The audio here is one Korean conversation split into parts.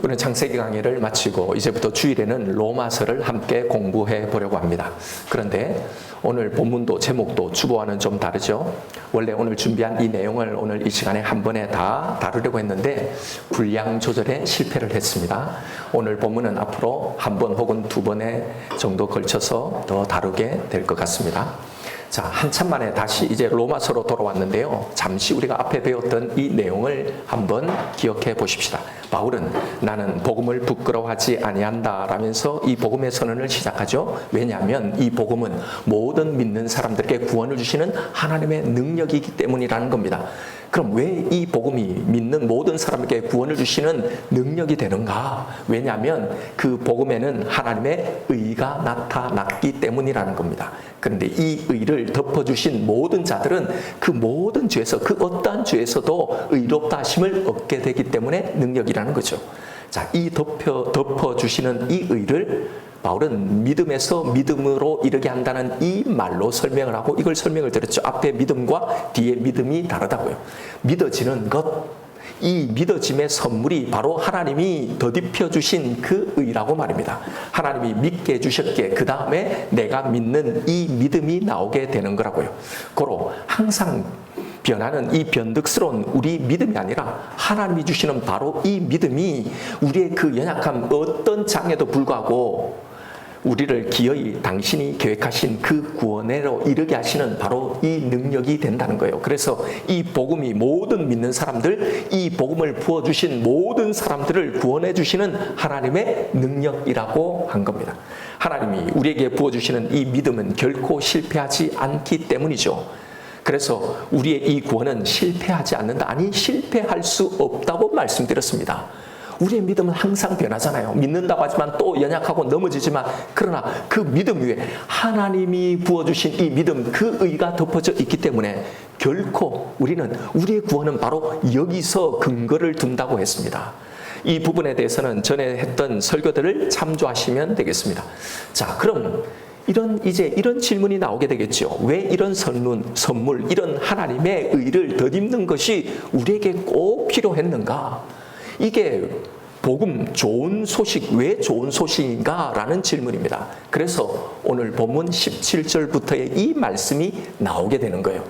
우리는 창세기 강의를 마치고 이제부터 주일에는 로마서를 함께 공부해 보려고 합니다. 그런데 오늘 본문도 제목도 주보와는 좀 다르죠. 원래 오늘 준비한 이 내용을 오늘 이 시간에 한 번에 다 다루려고 했는데 분량 조절에 실패를 했습니다. 오늘 본문은 앞으로 한 번 혹은 두 번에 정도 걸쳐서 더 다루게 될 것 같습니다. 자, 한참 만에 다시 이제 로마서로 돌아왔는데요. 잠시 우리가 앞에 배웠던 이 내용을 한번 기억해 보십시다. 바울은 나는 복음을 부끄러워하지 아니한다 라면서 이 복음의 선언을 시작하죠. 왜냐하면 이 복음은 모든 믿는 사람들에게 구원을 주시는 하나님의 능력이기 때문이라는 겁니다. 그럼 왜 이 복음이 믿는 모든 사람에게 구원을 주시는 능력이 되는가? 왜냐하면 그 복음에는 하나님의 의가 나타났기 때문이라는 겁니다. 그런데 이 의를 덮어주신 모든 자들은 그 모든 죄에서 그 어떠한 죄에서도 의롭다 하심을 얻게 되기 때문에 능력이라는 거죠. 자, 이 덮어주시는 이 의를 바울은 믿음에서 믿음으로 이르게 한다는 이 말로 설명을 하고 이걸 설명을 드렸죠. 앞에 믿음과 뒤에 믿음이 다르다고요. 믿어지는 것, 이 믿어짐의 선물이 바로 하나님이 더딥혀 주신 그 의라고 말입니다. 하나님이 믿게 해주셨기에 그 다음에 내가 믿는 이 믿음이 나오게 되는 거라고요. 고로 항상 변하는 이 변덕스러운 우리 믿음이 아니라 하나님이 주시는 바로 이 믿음이 우리의 그 연약함 어떤 장애도 불구하고 우리를 기어이 당신이 계획하신 그 구원으로 이르게 하시는 바로 이 능력이 된다는 거예요. 그래서 이 복음이 모든 믿는 사람들, 이 복음을 부어주신 모든 사람들을 구원해 주시는 하나님의 능력이라고 한 겁니다. 하나님이 우리에게 부어주시는 이 믿음은 결코 실패하지 않기 때문이죠. 그래서 우리의 이 구원은 실패하지 않는다. 아니, 실패할 수 없다고 말씀드렸습니다. 우리의 믿음은 항상 변하잖아요. 믿는다고 하지만 또 연약하고 넘어지지만 그러나 그 믿음 위에 하나님이 부어주신 이 믿음, 그 의가 덮어져 있기 때문에 결코 우리는 우리의 구원은 바로 여기서 근거를 둔다고 했습니다. 이 부분에 대해서는 전에 했던 설교들을 참조하시면 되겠습니다. 자, 그럼 이런 질문이 나오게 되겠죠. 왜 이런 선물, 이런 하나님의 의를 덧입는 것이 우리에게 꼭 필요했는가? 이게 복음, 좋은 소식, 왜 좋은 소식인가? 라는 질문입니다. 그래서 오늘 본문 17절부터의 이 말씀이 나오게 되는 거예요.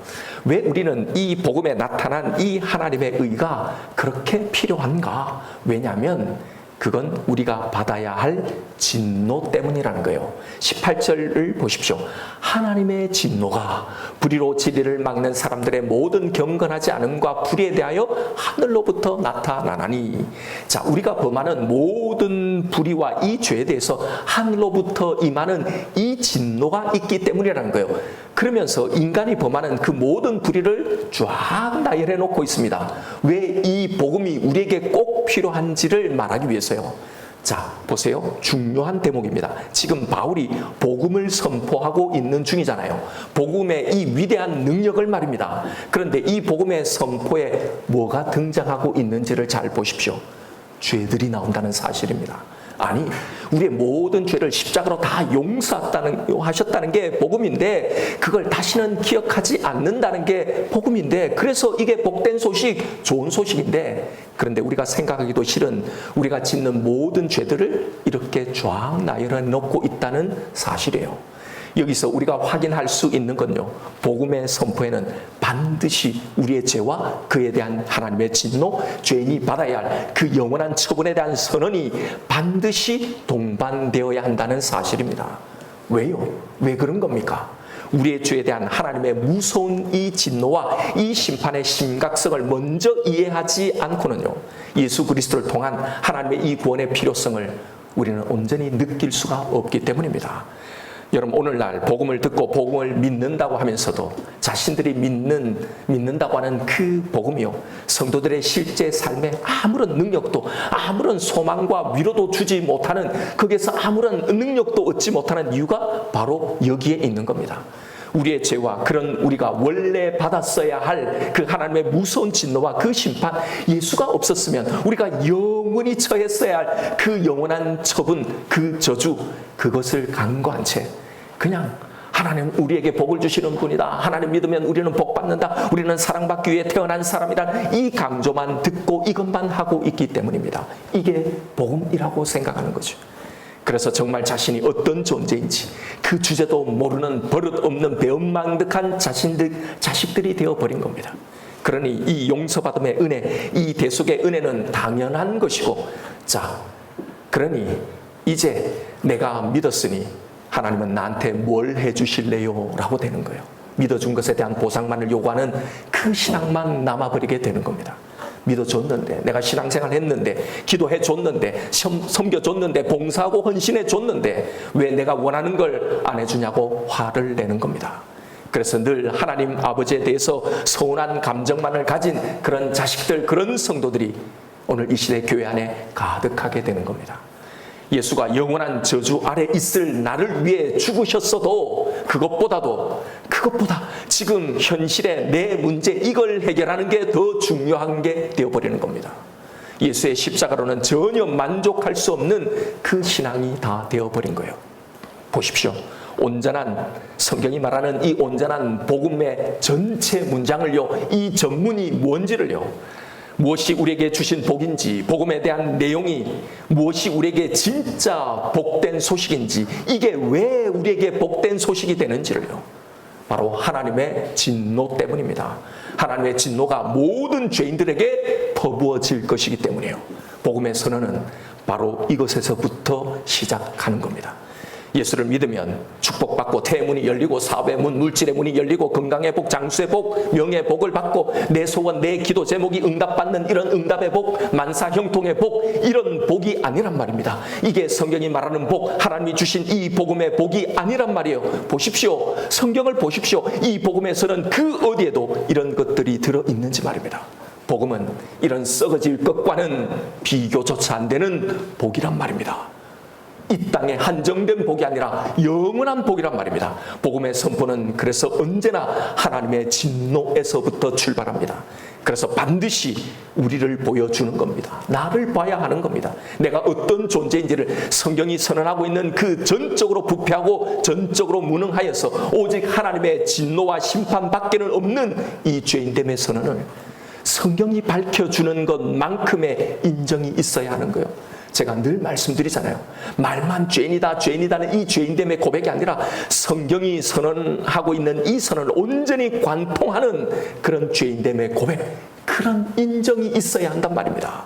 왜 우리는 이 복음에 나타난 이 하나님의 의가 그렇게 필요한가? 왜냐하면 그건 우리가 받아야 할 진노 때문이라는 거예요. 18절을 보십시오. 하나님의 진노가 불의로 진리를 막는 사람들의 모든 경건하지 않음과 불의에 대하여 하늘로부터 나타나나니. 자, 우리가 범하는 모든 불의와 이 죄에 대해서 하늘로부터 임하는 이 진노가 있기 때문이라는 거예요. 그러면서 인간이 범하는 그 모든 불의를 쫙 나열해 놓고 있습니다. 왜 이 복음이 우리에게 꼭 필요한지를 말하기 위해서요. 자, 보세요. 중요한 대목입니다. 지금 바울이 복음을 선포하고 있는 중이잖아요. 복음의 이 위대한 능력을 말입니다. 그런데 이 복음의 선포에 뭐가 등장하고 있는지를 잘 보십시오. 죄들이 나온다는 사실입니다. 아니, 우리의 모든 죄를 십자가로 다 용서하셨다는 게 복음인데 그걸 다시는 기억하지 않는다는 게 복음인데 그래서 이게 복된 소식, 좋은 소식인데 그런데 우리가 생각하기도 싫은 우리가 짓는 모든 죄들을 이렇게 쫙 나열해 놓고 있다는 사실이에요. 여기서 우리가 확인할 수 있는 건요. 복음의 선포에는 반드시 우리의 죄와 그에 대한 하나님의 진노, 죄인이 받아야 할 그 영원한 처분에 대한 선언이 반드시 동반되어야 한다는 사실입니다. 왜요? 왜 그런 겁니까? 우리의 죄에 대한 하나님의 무서운 이 진노와 이 심판의 심각성을 먼저 이해하지 않고는요. 예수 그리스도를 통한 하나님의 이 구원의 필요성을 우리는 온전히 느낄 수가 없기 때문입니다. 여러분, 오늘날 복음을 듣고 복음을 믿는다고 하면서도 자신들이 믿는다고 하는 그 복음이요, 성도들의 실제 삶에 아무런 능력도 아무런 소망과 위로도 주지 못하는, 거기에서 아무런 능력도 얻지 못하는 이유가 바로 여기에 있는 겁니다. 우리의 죄와 그런 우리가 원래 받았어야 할 그 하나님의 무서운 진노와 그 심판, 예수가 없었으면 우리가 영원히 처했어야 할 그 영원한 처분, 그 저주, 그것을 간과한 채 그냥 하나님 우리에게 복을 주시는 분이다. 하나님 믿으면 우리는 복 받는다. 우리는 사랑받기 위해 태어난 사람이란 이 강조만 듣고 이것만 하고 있기 때문입니다. 이게 복음이라고 생각하는 거죠. 그래서 정말 자신이 어떤 존재인지 그 주제도 모르는 버릇없는 배은망덕한 자식들이 되어버린 겁니다. 그러니 이 용서받음의 은혜, 이 대속의 은혜는 당연한 것이고, 자, 그러니 이제 내가 믿었으니 하나님은 나한테 뭘 해주실래요? 라고 되는 거예요. 믿어준 것에 대한 보상만을 요구하는 그 신앙만 남아버리게 되는 겁니다. 믿어줬는데, 내가 신앙생활 했는데, 기도해줬는데, 섬겨줬는데, 봉사하고 헌신해줬는데 왜 내가 원하는 걸 안 해주냐고 화를 내는 겁니다. 그래서 늘 하나님 아버지에 대해서 서운한 감정만을 가진 그런 자식들, 그런 성도들이 오늘 이 시대 교회 안에 가득하게 되는 겁니다. 예수가 영원한 저주 아래 있을 나를 위해 죽으셨어도 그것보다 지금 현실의 내 문제 이걸 해결하는 게 더 중요한 게 되어버리는 겁니다. 예수의 십자가로는 전혀 만족할 수 없는 그 신앙이 다 되어버린 거예요. 보십시오. 온전한 성경이 말하는 이 온전한 복음의 전체 문장을요, 이 전문이 뭔지를요, 무엇이 우리에게 주신 복인지, 복음에 대한 내용이 무엇이 우리에게 진짜 복된 소식인지, 이게 왜 우리에게 복된 소식이 되는지를요, 바로 하나님의 진노 때문입니다. 하나님의 진노가 모든 죄인들에게 퍼부어질 것이기 때문이에요. 복음의 선언은 바로 이것에서부터 시작하는 겁니다. 예수를 믿으면 축복받고 태문이 열리고 사업의 문, 물질의 문이 열리고 건강의 복, 장수의 복, 명예의 복을 받고 내 소원, 내 기도 제목이 응답받는 이런 응답의 복, 만사형통의 복, 이런 복이 아니란 말입니다. 이게 성경이 말하는 복, 하나님이 주신 이 복음의 복이 아니란 말이에요. 보십시오. 성경을 보십시오. 이 복음에서는 그 어디에도 이런 것들이 들어있는지 말입니다. 복음은 이런 썩어질 것과는 비교조차 안 되는 복이란 말입니다. 이 땅에 한정된 복이 아니라 영원한 복이란 말입니다. 복음의 선포는 그래서 언제나 하나님의 진노에서부터 출발합니다. 그래서 반드시 우리를 보여주는 겁니다. 나를 봐야 하는 겁니다. 내가 어떤 존재인지를 성경이 선언하고 있는 그 전적으로 부패하고 전적으로 무능하여서 오직 하나님의 진노와 심판밖에는 없는 이 죄인됨의 선언을 성경이 밝혀주는 것만큼의 인정이 있어야 하는 거예요. 제가 늘 말씀드리잖아요. 말만 죄인이다는 이 죄인됨의 고백이 아니라 성경이 선언하고 있는 이 선언을 온전히 관통하는 그런 죄인됨의 고백, 그런 인정이 있어야 한단 말입니다.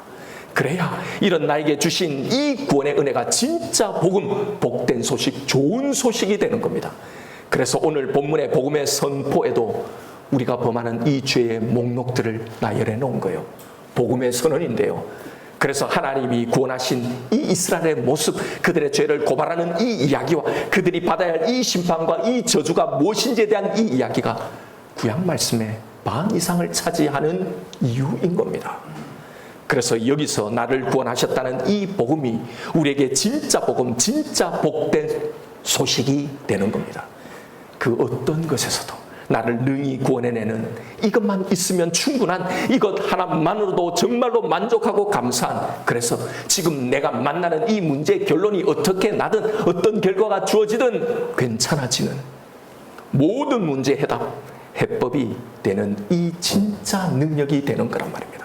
그래야 이런 나에게 주신 이 구원의 은혜가 진짜 복음, 복된 소식, 좋은 소식이 되는 겁니다. 그래서 오늘 본문의 복음의 선포에도 우리가 범하는 이 죄의 목록들을 나열해 놓은 거예요. 복음의 선언인데요. 그래서 하나님이 구원하신 이 이스라엘의 모습, 그들의 죄를 고발하는 이 이야기와 그들이 받아야 할 이 심판과 이 저주가 무엇인지에 대한 이 이야기가 구약 말씀의 반 이상을 차지하는 이유인 겁니다. 그래서 여기서 나를 구원하셨다는 이 복음이 우리에게 진짜 복음, 진짜 복된 소식이 되는 겁니다. 그 어떤 것에서도 나를 능히 구원해내는 이것만 있으면 충분한, 이것 하나만으로도 정말로 만족하고 감사한, 그래서 지금 내가 만나는 이 문제의 결론이 어떻게 나든 어떤 결과가 주어지든 괜찮아지는 모든 문제 해법이 되는 이 진짜 능력이 되는 거란 말입니다.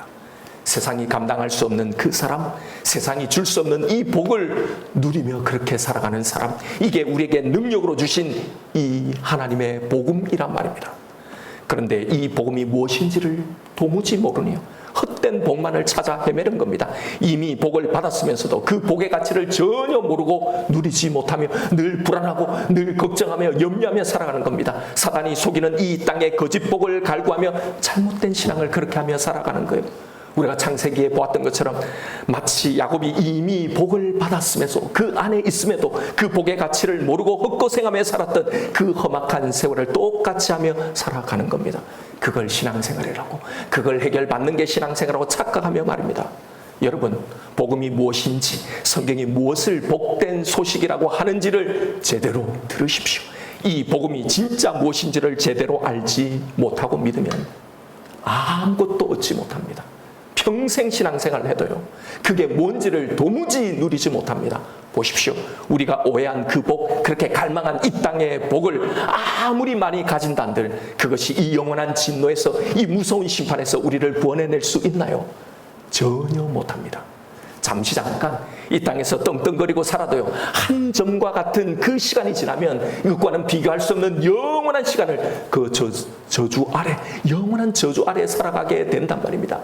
세상이 감당할 수 없는 그 사람, 세상이 줄 수 없는 이 복을 누리며 그렇게 살아가는 사람, 이게 우리에게 능력으로 주신 이 하나님의 복음이란 말입니다. 그런데 이 복음이 무엇인지를 도무지 모르니요, 헛된 복만을 찾아 헤매는 겁니다. 이미 복을 받았으면서도 그 복의 가치를 전혀 모르고 누리지 못하며 늘 불안하고 늘 걱정하며 염려하며 살아가는 겁니다. 사단이 속이는 이 땅의 거짓 복을 갈구하며 잘못된 신앙을 그렇게 하며 살아가는 거예요. 우리가 창세기에 보았던 것처럼 마치 야곱이 이미 복을 받았음에도 그 안에 있음에도 그 복의 가치를 모르고 헛고생하며 살았던 그 험악한 세월을 똑같이 하며 살아가는 겁니다. 그걸 신앙생활이라고, 그걸 해결받는 게 신앙생활이라고 착각하며 말입니다. 여러분, 복음이 무엇인지, 성경이 무엇을 복된 소식이라고 하는지를 제대로 들으십시오. 이 복음이 진짜 무엇인지를 제대로 알지 못하고 믿으면 아무것도 얻지 못합니다. 평생 신앙생활을 해도요, 그게 뭔지를 도무지 누리지 못합니다. 보십시오. 우리가 오해한 그 복, 그렇게 갈망한 이 땅의 복을 아무리 많이 가진다 한들 그것이 이 영원한 진노에서, 이 무서운 심판에서 우리를 구원해낼 수 있나요? 전혀 못합니다. 잠시 잠깐 이 땅에서 떵떵거리고 살아도요, 한 점과 같은 그 시간이 지나면 이것과는 비교할 수 없는 영원한 시간을 그 저주 아래, 영원한 저주 아래 살아가게 된단 말입니다.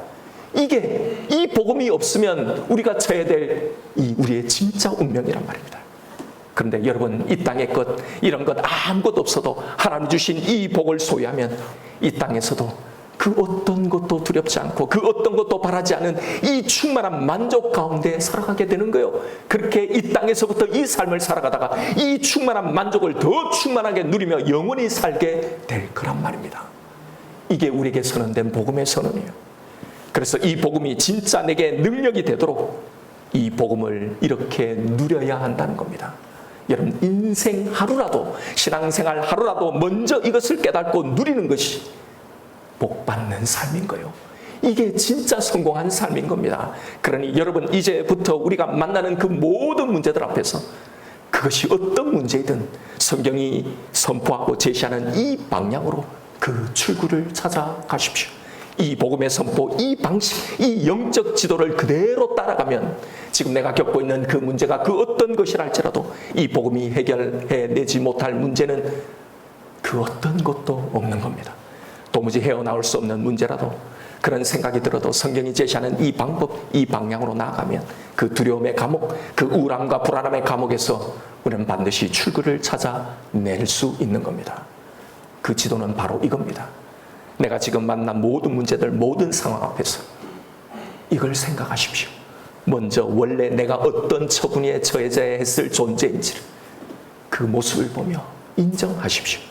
이게, 이 복음이 없으면 우리가 처해야 될 우리의 진짜 운명이란 말입니다. 그런데 여러분, 이 땅의 것, 이런 것 아무것도 없어도 하나님 주신 이 복을 소유하면 이 땅에서도 그 어떤 것도 두렵지 않고 그 어떤 것도 바라지 않은 이 충만한 만족 가운데 살아가게 되는 거예요. 그렇게 이 땅에서부터 이 삶을 살아가다가 이 충만한 만족을 더 충만하게 누리며 영원히 살게 될 거란 말입니다. 이게 우리에게 선언된 복음의 선언이에요. 그래서 이 복음이 진짜 내게 능력이 되도록 이 복음을 이렇게 누려야 한다는 겁니다. 여러분, 인생 하루라도, 신앙생활 하루라도 먼저 이것을 깨닫고 누리는 것이 복받는 삶인 거예요. 이게 진짜 성공한 삶인 겁니다. 그러니 여러분, 이제부터 우리가 만나는 그 모든 문제들 앞에서 그것이 어떤 문제이든 성경이 선포하고 제시하는 이 방향으로 그 출구를 찾아가십시오. 이 복음의 선포, 이 방식, 이 영적 지도를 그대로 따라가면 지금 내가 겪고 있는 그 문제가 그 어떤 것이라 할지라도 이 복음이 해결해내지 못할 문제는 그 어떤 것도 없는 겁니다. 도무지 헤어나올 수 없는 문제라도, 그런 생각이 들어도 성경이 제시하는 이 방법, 이 방향으로 나아가면 그 두려움의 감옥, 그 우울함과 불안함의 감옥에서 우리는 반드시 출구를 찾아낼 수 있는 겁니다. 그 지도는 바로 이겁니다. 내가 지금 만난 모든 문제들, 모든 상황 앞에서 이걸 생각하십시오. 먼저 원래 내가 어떤 처분에 처해져야 했을 존재인지를, 그 모습을 보며 인정하십시오.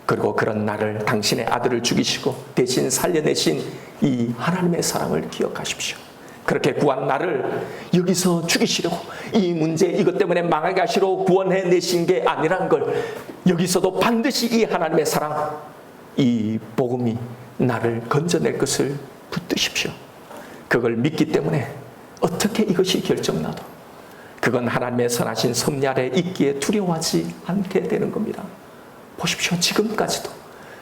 그리고 그런 나를, 당신의 아들을 죽이시고 대신 살려내신 이 하나님의 사랑을 기억하십시오. 그렇게 구한 나를 여기서 죽이시려고, 이 문제 이것 때문에 망하게 하시려고 구원해내신 게 아니라는 걸 여기서도 반드시 이 하나님의 사랑, 이 복음이 나를 건져낼 것을 붙드십시오. 그걸 믿기 때문에 어떻게 이것이 결정나도 그건 하나님의 선하신 섭리 아래 있기에 두려워하지 않게 되는 겁니다. 보십시오. 지금까지도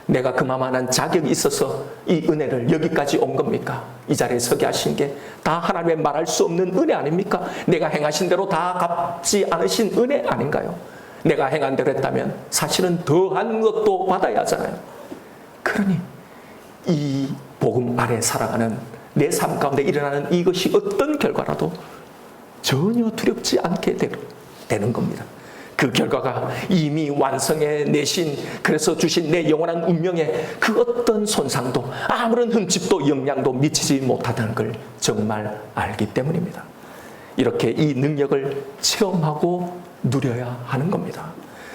내가 그만한 자격이 있어서 이 은혜를 여기까지 온 겁니까? 이 자리에 서게 하신 게 다 하나님의 말할 수 없는 은혜 아닙니까? 내가 행하신 대로 다 갚지 않으신 은혜 아닌가요? 내가 행한 대로 했다면 사실은 더한 것도 받아야 하잖아요. 그러니 이 복음 아래 살아가는 내 삶 가운데 일어나는 이것이 어떤 결과라도 전혀 두렵지 않게 되는 겁니다. 그 결과가 이미 완성해 내신, 그래서 주신 내 영원한 운명에 그 어떤 손상도, 아무런 흠집도 영향도 미치지 못하다는 걸 정말 알기 때문입니다. 이렇게 이 능력을 체험하고 누려야 하는 겁니다.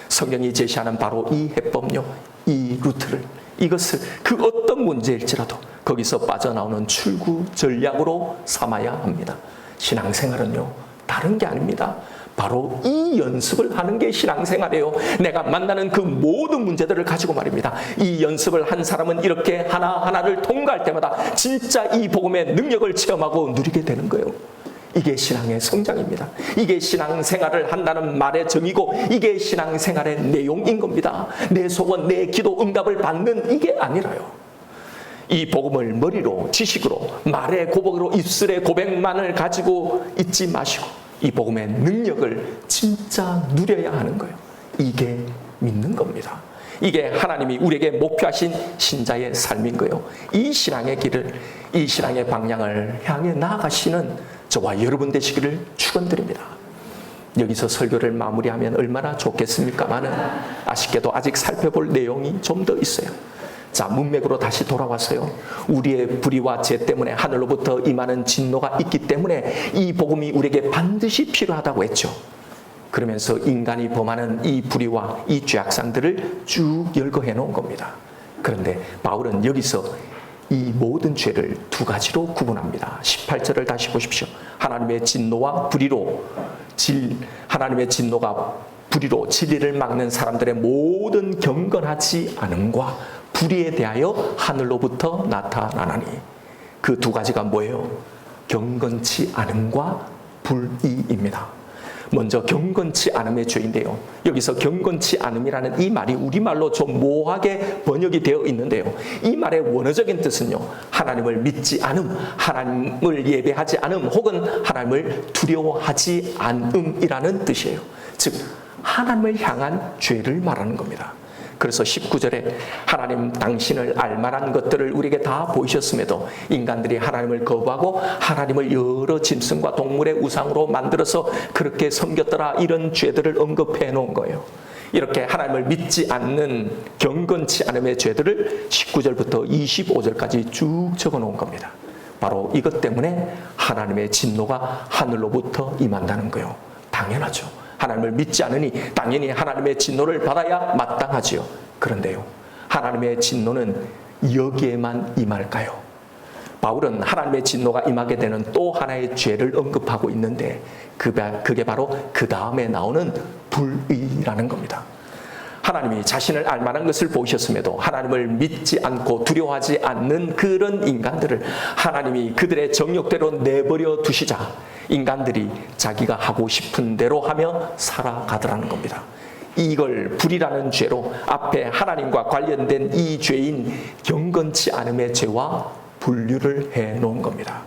성경이 제시하는 바로 이 해법요, 이 루트를, 이것을 그 어떤 문제일지라도 거기서 빠져나오는 출구 전략으로 삼아야 합니다. 신앙생활은요, 다른 게 아닙니다. 바로 이 연습을 하는 게 신앙생활이에요. 내가 만나는 그 모든 문제들을 가지고 말입니다. 이 연습을 한 사람은 이렇게 하나하나를 통과할 때마다 진짜 이 복음의 능력을 체험하고 누리게 되는 거예요. 이게 신앙의 성장입니다. 이게 신앙생활을 한다는 말의 정의고, 이게 신앙생활의 내용인 겁니다. 내 소원, 내 기도 응답을 받는 이게 아니라요. 이 복음을 머리로, 지식으로, 말의 고백으로, 입술의 고백만을 가지고 있지 마시고 이 복음의 능력을 진짜 누려야 하는 거예요. 이게 믿는 겁니다. 이게 하나님이 우리에게 목표하신 신자의 삶인 거예요. 이 신앙의 길을, 이 신앙의 방향을 향해 나아가시는 저와 여러분 되시기를 축원드립니다. 여기서 설교를 마무리하면 얼마나 좋겠습니까마는 아쉽게도 아직 살펴볼 내용이 좀 더 있어요. 자, 문맥으로 다시 돌아와서요. 우리의 불의와 죄 때문에 하늘로부터 임하는 진노가 있기 때문에 이 복음이 우리에게 반드시 필요하다고 했죠. 그러면서 인간이 범하는 이 불의와 이 죄악상들을 쭉 열거해 놓은 겁니다. 그런데 바울은 여기서 이 모든 죄를 두 가지로 구분합니다. 18절을 다시 보십시오. 하나님의 진노와 불의로, 하나님의 진노가 불의로 진리를 막는 사람들의 모든 경건하지 않음과 불의에 대하여 하늘로부터 나타나나니. 그 두 가지가 뭐예요? 경건치 않음과 불의입니다. 먼저 경건치 않음의 죄인데요. 여기서 경건치 않음이라는 이 말이 우리말로 좀 모호하게 번역이 되어 있는데요. 이 말의 원어적인 뜻은요, 하나님을 믿지 않음, 하나님을 예배하지 않음, 혹은 하나님을 두려워하지 않음이라는 뜻이에요. 즉 하나님을 향한 죄를 말하는 겁니다. 그래서 19절에 하나님 당신을 알만한 것들을 우리에게 다 보이셨음에도 인간들이 하나님을 거부하고 하나님을 여러 짐승과 동물의 우상으로 만들어서 그렇게 섬겼더라, 이런 죄들을 언급해 놓은 거예요. 이렇게 하나님을 믿지 않는 경건치 않음의 죄들을 19절부터 25절까지 쭉 적어 놓은 겁니다. 바로 이것 때문에 하나님의 진노가 하늘로부터 임한다는 거예요. 당연하죠. 하나님을 믿지 않으니 당연히 하나님의 진노를 받아야 마땅하지요. 그런데요, 하나님의 진노는 여기에만 임할까요? 바울은 하나님의 진노가 임하게 되는 또 하나의 죄를 언급하고 있는데 그게 바로 그 다음에 나오는 불의라는 겁니다. 하나님이 자신을 알만한 것을 보이셨음에도 하나님을 믿지 않고 두려워하지 않는 그런 인간들을 하나님이 그들의 정욕대로 내버려 두시자 인간들이 자기가 하고 싶은 대로 하며 살아가더라는 겁니다. 이걸 불의라는 죄로 앞에 하나님과 관련된 이 죄인 경건치 않음의 죄와 분류를 해놓은 겁니다.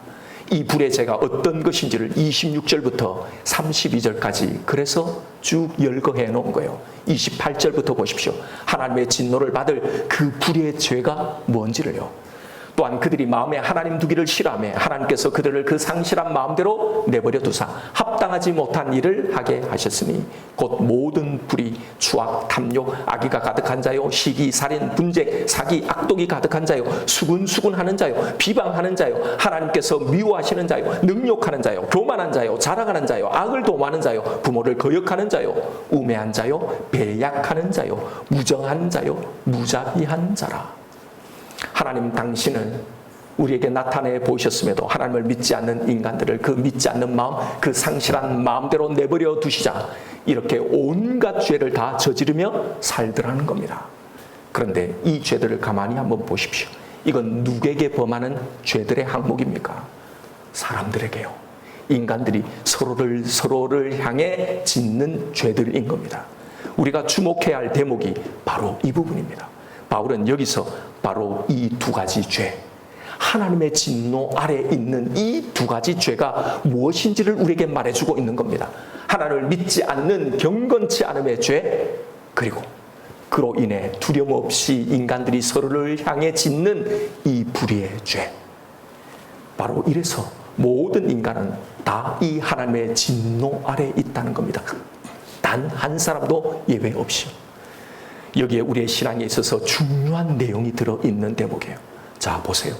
이 불의 죄가 어떤 것인지를 26절부터 32절까지 그래서 쭉 열거해 놓은 거예요. 28절부터 보십시오. 하나님의 진노를 받을 그 불의 죄가 뭔지를요. 또한 그들이 마음에 하나님 두기를 싫어하며 하나님께서 그들을 그 상실한 마음대로 내버려 두사 합당하지 못한 일을 하게 하셨으니 곧 모든 불의, 추악, 탐욕, 악의가 가득한 자요, 시기, 살인, 분쟁, 사기, 악독이 가득한 자요, 수군수군하는 자요, 비방하는 자요, 하나님께서 미워하시는 자요, 능욕하는 자요, 교만한 자요, 자랑하는 자요, 악을 도모하는 자요, 부모를 거역하는 자요, 우매한 자요, 배약하는 자요, 무정한 자요, 무자비한 자라. 하나님 당신은 우리에게 나타내 보이셨음에도 하나님을 믿지 않는 인간들을 그 믿지 않는 마음, 그 상실한 마음대로 내버려 두시자 이렇게 온갖 죄를 다 저지르며 살더라는 겁니다. 그런데 이 죄들을 가만히 한번 보십시오. 이건 누구에게 범하는 죄들의 항목입니까? 사람들에게요. 인간들이 서로를 향해 짓는 죄들인 겁니다. 우리가 주목해야 할 대목이 바로 이 부분입니다. 바울은 여기서 바로 이 두 가지 죄, 하나님의 진노 아래 있는 이 두 가지 죄가 무엇인지를 우리에게 말해주고 있는 겁니다. 하나님을 믿지 않는 경건치 않음의 죄, 그리고 그로 인해 두려움 없이 인간들이 서로를 향해 짓는 이 불의의 죄. 바로 이래서 모든 인간은 다 이 하나님의 진노 아래 있다는 겁니다. 단 한 사람도 예외 없이. 여기에 우리의 신앙에 있어서 중요한 내용이 들어있는 대목이에요. 자, 보세요.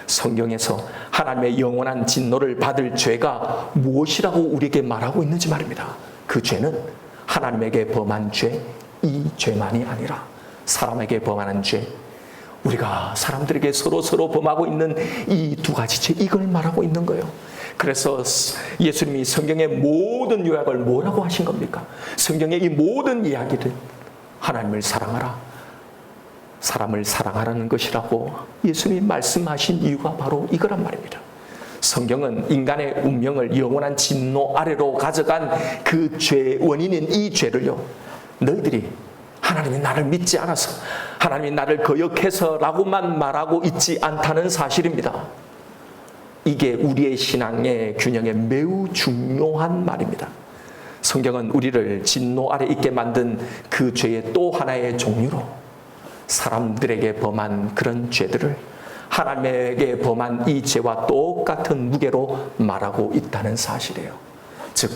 성경에서 하나님의 영원한 진노를 받을 죄가 무엇이라고 우리에게 말하고 있는지 말입니다. 그 죄는 하나님에게 범한 죄, 이 죄만이 아니라 사람에게 범하는 죄, 우리가 사람들에게 서로 범하고 있는 이 두 가지 죄, 이걸 말하고 있는 거예요. 그래서 예수님이 성경의 모든 요약을 뭐라고 하신 겁니까? 성경의 이 모든 이야기를 하나님을 사랑하라, 사람을 사랑하라는 것이라고 예수님이 말씀하신 이유가 바로 이거란 말입니다. 성경은 인간의 운명을 영원한 진노 아래로 가져간 그 죄의 원인인 이 죄를요, 너희들이 하나님이 나를 믿지 않아서, 하나님이 나를 거역해서 라고만 말하고 있지 않다는 사실입니다. 이게 우리의 신앙의 균형에 매우 중요한 말입니다. 성경은 우리를 진노 아래 있게 만든 그 죄의 또 하나의 종류로 사람들에게 범한 그런 죄들을 하나님에게 범한 이 죄와 똑같은 무게로 말하고 있다는 사실이에요. 즉,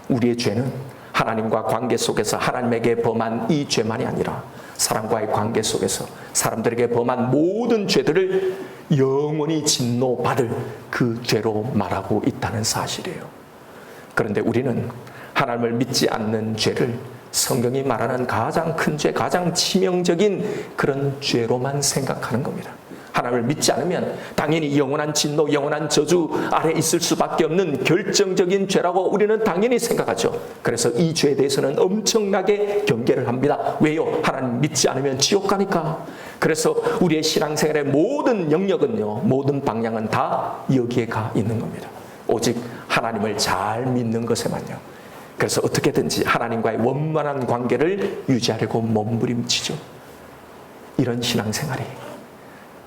우리의 죄는 하나님과 관계 속에서 하나님에게 범한 이 죄만이 아니라 사람과의 관계 속에서 사람들에게 범한 모든 죄들을 영원히 진노받을 그 죄로 말하고 있다는 사실이에요. 그런데 우리는 하나님을 믿지 않는 죄를 성경이 말하는 가장 큰 죄, 가장 치명적인 그런 죄로만 생각하는 겁니다. 하나님을 믿지 않으면 당연히 영원한 진노, 영원한 저주 아래 있을 수밖에 없는 결정적인 죄라고 우리는 당연히 생각하죠. 그래서 이 죄에 대해서는 엄청나게 경계를 합니다. 왜요? 하나님 믿지 않으면 지옥 가니까. 그래서 우리의 신앙생활의 모든 영역은요, 모든 방향은 다 여기에 가 있는 겁니다. 오직 하나님을 잘 믿는 것에만요. 그래서 어떻게든지 하나님과의 원만한 관계를 유지하려고 몸부림치죠. 이런 신앙생활이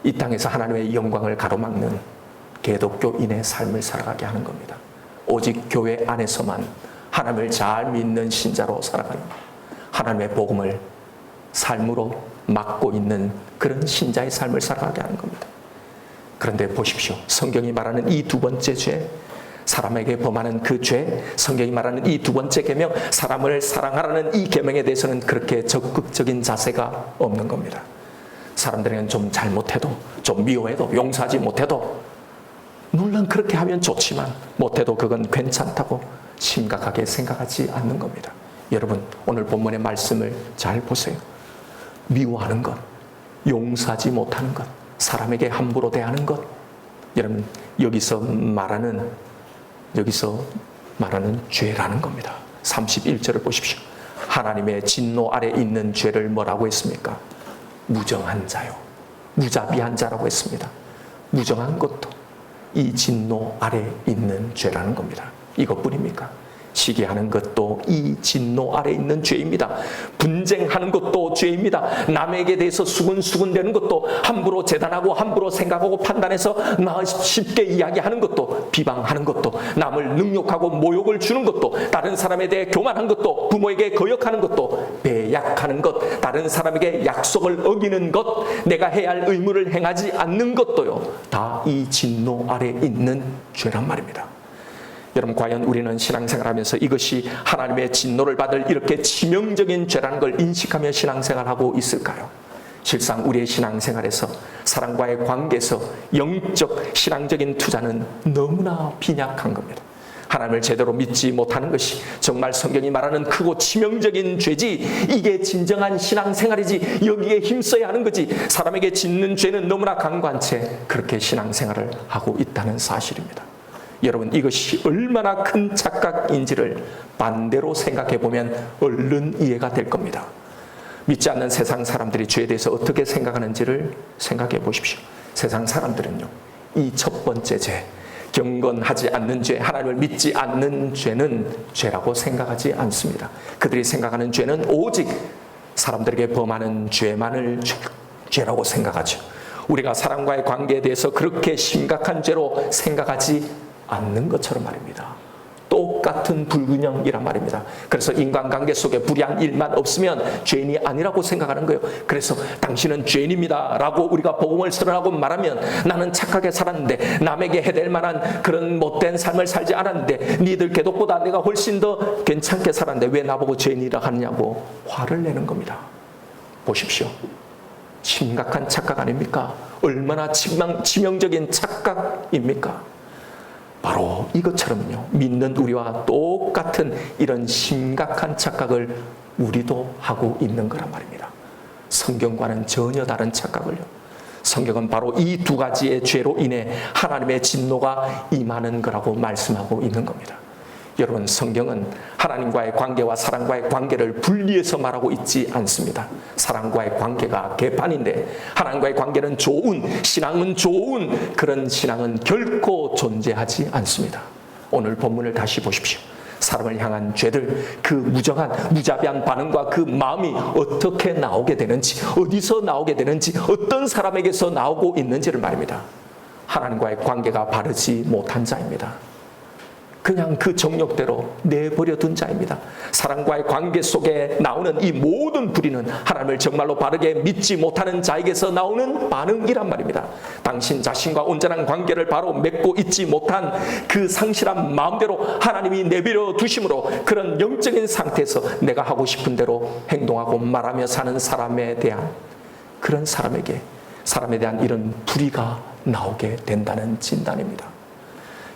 이 땅에서 하나님의 영광을 가로막는 개독교인의 삶을 살아가게 하는 겁니다. 오직 교회 안에서만 하나님을 잘 믿는 신자로 살아가는, 하나님의 복음을 삶으로 맡고 있는 그런 신자의 삶을 살아가게 하는 겁니다. 그런데 보십시오. 성경이 말하는 이 두 번째 죄, 사람에게 범하는 그 죄, 성경이 말하는 이 두 번째 계명, 사람을 사랑하라는 이 계명에 대해서는 그렇게 적극적인 자세가 없는 겁니다. 사람들에게는 좀 잘못해도, 좀 미워해도, 용서하지 못해도, 물론 그렇게 하면 좋지만 못해도 그건 괜찮다고 심각하게 생각하지 않는 겁니다. 여러분, 오늘 본문의 말씀을 잘 보세요. 미워하는 것, 용서하지 못하는 것, 사람에게 함부로 대하는 것, 여러분 여기서 말하는 죄라는 겁니다. 31절을 보십시오. 하나님의 진노 아래 있는 죄를 뭐라고 했습니까? 무정한 자요, 무자비한 자라고 했습니다. 무정한 것도 이 진노 아래 있는 죄라는 겁니다. 이것뿐입니까? 시기하는 것도 이 진노 아래 있는 죄입니다. 분쟁하는 것도 죄입니다. 남에게 대해서 수근수근대는 것도, 함부로 재단하고 함부로 생각하고 판단해서 나 쉽게 이야기하는 것도, 비방하는 것도, 남을 능욕하고 모욕을 주는 것도, 다른 사람에 대해 교만한 것도, 부모에게 거역하는 것도, 배약하는 것, 다른 사람에게 약속을 어기는 것, 내가 해야 할 의무를 행하지 않는 것도요, 다 이 진노 아래 있는 죄란 말입니다. 여러분, 과연 우리는 신앙생활하면서 이것이 하나님의 진노를 받을 이렇게 치명적인 죄라는 걸 인식하며 신앙생활하고 있을까요? 실상 우리의 신앙생활에서, 사람과의 관계에서 영적 신앙적인 투자는 너무나 빈약한 겁니다. 하나님을 제대로 믿지 못하는 것이 정말 성경이 말하는 크고 치명적인 죄지, 이게 진정한 신앙생활이지, 여기에 힘써야 하는 거지, 사람에게 짓는 죄는 너무나 간과한 채 그렇게 신앙생활을 하고 있다는 사실입니다. 여러분, 이것이 얼마나 큰 착각인지를 반대로 생각해 보면 얼른 이해가 될 겁니다. 믿지 않는 세상 사람들이 죄에 대해서 어떻게 생각하는지를 생각해 보십시오. 세상 사람들은요, 이 첫 번째 죄, 경건하지 않는 죄, 하나님을 믿지 않는 죄는 죄라고 생각하지 않습니다. 그들이 생각하는 죄는 오직 사람들에게 범하는 죄만을 죄라고 생각하죠. 우리가 사람과의 관계에 대해서 그렇게 심각한 죄로 생각하지 않는 것처럼 말입니다. 똑같은 불균형이란 말입니다. 그래서 인간관계 속에 불의한 일만 없으면 죄인이 아니라고 생각하는 거예요. 그래서 당신은 죄인입니다 라고 우리가 복음을 선언하고 말하면, 나는 착하게 살았는데, 남에게 해댈 만한 그런 못된 삶을 살지 않았는데, 니들 개독보다 내가 훨씬 더 괜찮게 살았는데 왜 나보고 죄인이라 하느냐고 화를 내는 겁니다. 보십시오. 심각한 착각 아닙니까? 얼마나 치명적인 착각입니까? 바로 이것처럼요, 믿는 우리와 똑같은 이런 심각한 착각을 우리도 하고 있는 거란 말입니다. 성경과는 전혀 다른 착각을요. 성경은 바로 이 두 가지의 죄로 인해 하나님의 진노가 임하는 거라고 말씀하고 있는 겁니다. 여러분, 성경은 하나님과의 관계와 사랑과의 관계를 분리해서 말하고 있지 않습니다. 사랑과의 관계가 개판인데, 하나님과의 관계는 좋은, 신앙은 좋은 그런 신앙은 결코 존재하지 않습니다. 오늘 본문을 다시 보십시오. 사람을 향한 죄들, 그 무정한, 무자비한 반응과 그 마음이 어떻게 나오게 되는지, 어디서 나오게 되는지, 어떤 사람에게서 나오고 있는지를 말입니다. 하나님과의 관계가 바르지 못한 자입니다. 그냥 그 정욕대로 내버려둔 자입니다. 사랑과의 관계 속에 나오는 이 모든 불의는 하나님을 정말로 바르게 믿지 못하는 자에게서 나오는 반응이란 말입니다. 당신 자신과 온전한 관계를 바로 맺고 있지 못한 그 상실한 마음대로 하나님이 내버려 두심으로, 그런 영적인 상태에서 내가 하고 싶은 대로 행동하고 말하며 사는 사람에 대한, 그런 사람에 대한 이런 불의가 나오게 된다는 진단입니다.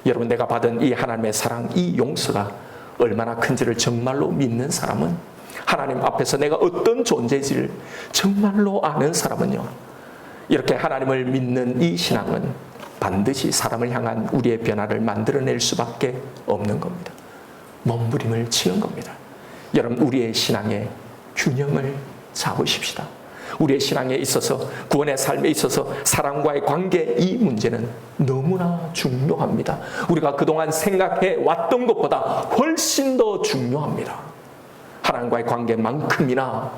여러분, 내가 받은 이 하나님의 사랑, 이 용서가 얼마나 큰지를 정말로 믿는 사람은, 하나님 앞에서 내가 어떤 존재인지를 정말로 아는 사람은요, 이렇게 하나님을 믿는 이 신앙은 반드시 사람을 향한 우리의 변화를 만들어낼 수밖에 없는 겁니다. 몸부림을 치는 겁니다. 여러분, 우리의 신앙의 균형을 잡으십시다. 우리의 신앙에 있어서, 구원의 삶에 있어서 사랑과의 관계, 이 문제는 너무나 중요합니다. 우리가 그동안 생각해 왔던 것보다 훨씬 더 중요합니다. 하나님과의 관계만큼이나,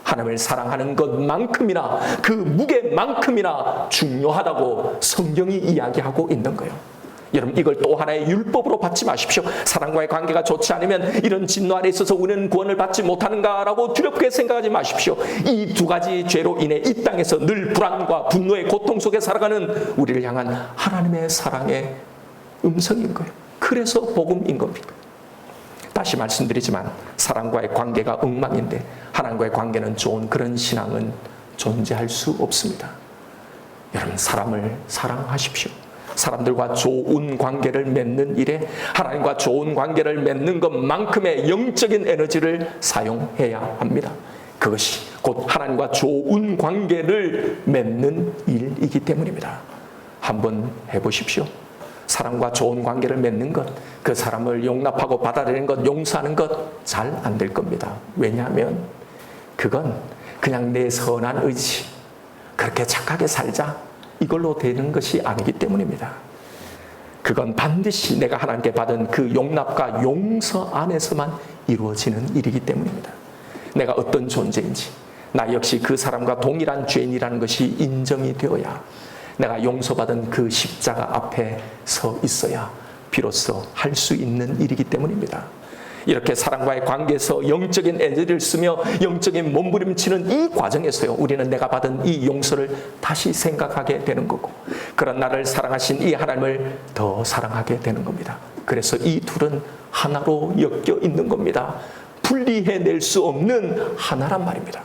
하나님을 사랑하는 것만큼이나, 그 무게만큼이나 중요하다고 성경이 이야기하고 있는 거예요. 여러분, 이걸 또 하나의 율법으로 받지 마십시오. 사랑과의 관계가 좋지 않으면 이런 진노 아래 있어서 우리는 구원을 받지 못하는가라고 두렵게 생각하지 마십시오. 이 두 가지 죄로 인해 이 땅에서 늘 불안과 분노의 고통 속에 살아가는 우리를 향한 하나님의 사랑의 음성인 거예요. 그래서 복음인 겁니다. 다시 말씀드리지만 사랑과의 관계가 엉망인데 하나님과의 관계는 좋은 그런 신앙은 존재할 수 없습니다. 여러분, 사람을 사랑하십시오. 사람들과 좋은 관계를 맺는 일에 하나님과 좋은 관계를 맺는 것만큼의 영적인 에너지를 사용해야 합니다. 그것이 곧 하나님과 좋은 관계를 맺는 일이기 때문입니다. 한번 해보십시오. 사람과 좋은 관계를 맺는 것, 그 사람을 용납하고 받아들이는 것, 용서하는 것 잘 안 될 겁니다. 왜냐하면 그건 그냥 내 선한 의지, 그렇게 착하게 살자, 이걸로 되는 것이 아니기 때문입니다. 그건 반드시 내가 하나님께 받은 그 용납과 용서 안에서만 이루어지는 일이기 때문입니다. 내가 어떤 존재인지, 나 역시 그 사람과 동일한 죄인이라는 것이 인정이 되어야, 내가 용서받은 그 십자가 앞에 서 있어야 비로소 할 수 있는 일이기 때문입니다. 이렇게 사랑과의 관계에서 영적인 에너지를 쓰며 영적인 몸부림치는 이 과정에서요, 우리는 내가 받은 이 용서를 다시 생각하게 되는 거고, 그런 나를 사랑하신 이 하나님을 더 사랑하게 되는 겁니다. 그래서 이 둘은 하나로 엮여 있는 겁니다. 분리해낼 수 없는 하나란 말입니다.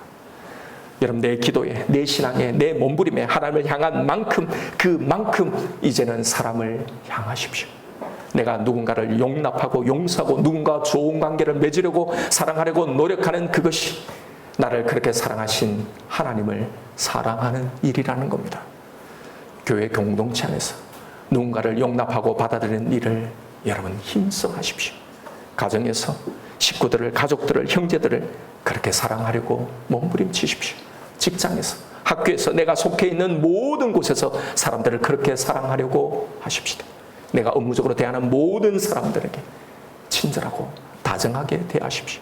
여러분, 내 기도에, 내 신앙에, 내 몸부림에 하나님을 향한 만큼, 그만큼 이제는 사람을 향하십시오. 내가 누군가를 용납하고 용서하고 누군가 좋은 관계를 맺으려고 사랑하려고 노력하는 그것이 나를 그렇게 사랑하신 하나님을 사랑하는 일이라는 겁니다. 교회 공동체 안에서 누군가를 용납하고 받아들이는 일을 여러분 힘써 하십시오. 가정에서 식구들을, 가족들을, 형제들을 그렇게 사랑하려고 몸부림치십시오. 직장에서, 학교에서, 내가 속해 있는 모든 곳에서 사람들을 그렇게 사랑하려고 하십시다. 내가 업무적으로 대하는 모든 사람들에게 친절하고 다정하게 대하십시오.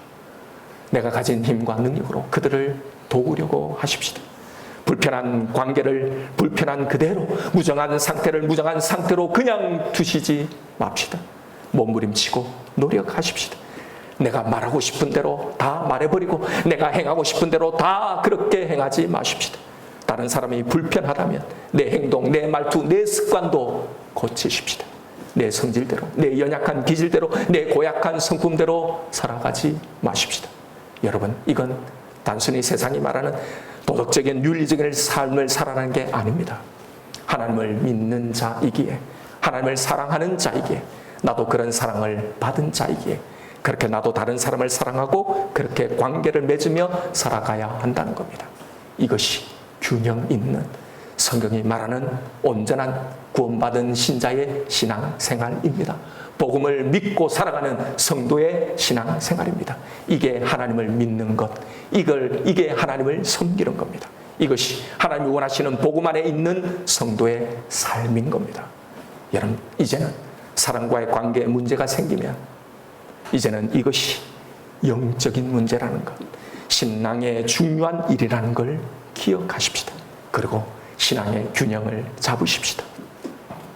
내가 가진 힘과 능력으로 그들을 도우려고 하십시다. 불편한 관계를 불편한 그대로, 무정한 상태를 무정한 상태로 그냥 두시지 맙시다. 몸부림치고 노력하십시다. 내가 말하고 싶은 대로 다 말해버리고 내가 행하고 싶은 대로 다 그렇게 행하지 마십시다. 다른 사람이 불편하다면 내 행동, 내 말투, 내 습관도 고치십시다. 내 성질대로, 내 연약한 기질대로, 내 고약한 성품대로 살아가지 마십시다. 여러분, 이건 단순히 세상이 말하는 도덕적인 윤리적인 삶을 살아가는 게 아닙니다. 하나님을 믿는 자이기에, 하나님을 사랑하는 자이기에, 나도 그런 사랑을 받은 자이기에 그렇게 나도 다른 사람을 사랑하고 그렇게 관계를 맺으며 살아가야 한다는 겁니다. 이것이 균형 있는 성경이 말하는 온전한 구원받은 신자의 신앙생활입니다. 복음을 믿고 살아가는 성도의 신앙생활입니다. 이게 하나님을 믿는 것, 이게 하나님을 섬기는 겁니다. 이것이 하나님이 원하시는 복음 안에 있는 성도의 삶인 겁니다. 여러분, 이제는 사랑과의 관계에 문제가 생기면 이제는 이것이 영적인 문제라는 것, 신앙의 중요한 일이라는 걸 기억하십시다. 그리고 신앙의 균형을 잡으십시다.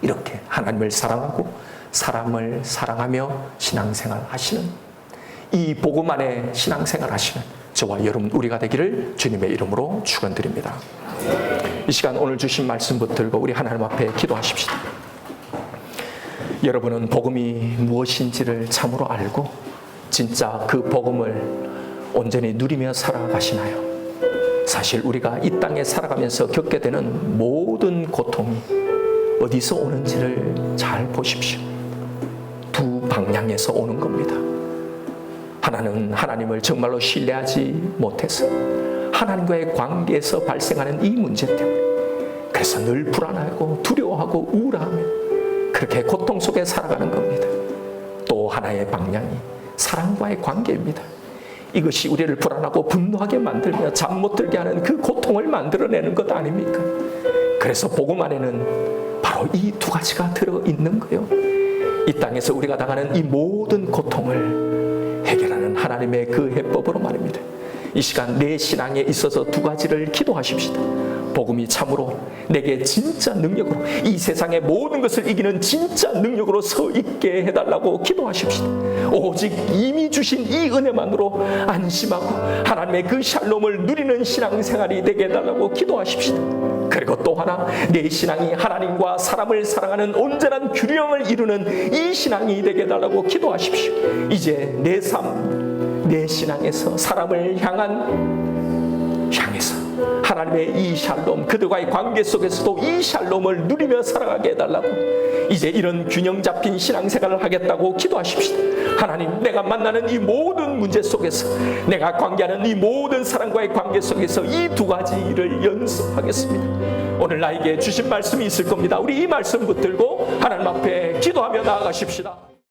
이렇게 하나님을 사랑하고 사람을 사랑하며 신앙생활 하시는, 이 복음 안에 신앙생활 하시는 저와 여러분 우리가 되기를 주님의 이름으로 축원드립니다. 이 시간 오늘 주신 말씀 붙들고 우리 하나님 앞에 기도하십시다. 여러분은 복음이 무엇인지를 참으로 알고 진짜 그 복음을 온전히 누리며 살아가시나요? 사실 우리가 이 땅에 살아가면서 겪게 되는 모든 고통이 어디서 오는지를 잘 보십시오. 두 방향에서 오는 겁니다. 하나는 하나님을 정말로 신뢰하지 못해서 하나님과의 관계에서 발생하는 이 문제 때문에 그래서 늘 불안하고 두려워하고 우울하며 그렇게 고통 속에 살아가는 겁니다. 또 하나의 방향이 사랑과의 관계입니다. 이것이 우리를 불안하고 분노하게 만들며 잠 못 들게 하는 그 고통을 만들어내는 것 아닙니까? 그래서 복음 안에는 바로 이 두 가지가 들어있는 거예요. 이 땅에서 우리가 당하는 이 모든 고통을 해결하는 하나님의 그 해법으로 말입니다. 이 시간 내 신앙에 있어서 두 가지를 기도하십시다. 복음이 참으로 내게 진짜 능력으로 이 세상의 모든 것을 이기는 진짜 능력으로 서 있게 해달라고 기도하십시다. 오직 이미 주신 이 은혜만으로 안심하고 하나님의 그 샬롬을 누리는 신앙생활이 되게 해달라고 기도하십시다. 그리고 또 하나, 내 신앙이 하나님과 사람을 사랑하는 온전한 균형을 이루는 이 신앙이 되게 해달라고 기도하십시오. 이제 내 삶, 내 신앙에서 사람을 향해서 하나님의 이 샬롬, 그들과의 관계 속에서도 이 샬롬을 누리며 살아가게 해달라고, 이제 이런 균형 잡힌 신앙생활을 하겠다고 기도하십시다. 하나님, 내가 만나는 이 모든 문제 속에서, 내가 관계하는 이 모든 사람과의 관계 속에서 이 두 가지를 연습하겠습니다. 오늘 나에게 주신 말씀이 있을 겁니다. 우리 이 말씀 붙들고 하나님 앞에 기도하며 나아가십시다.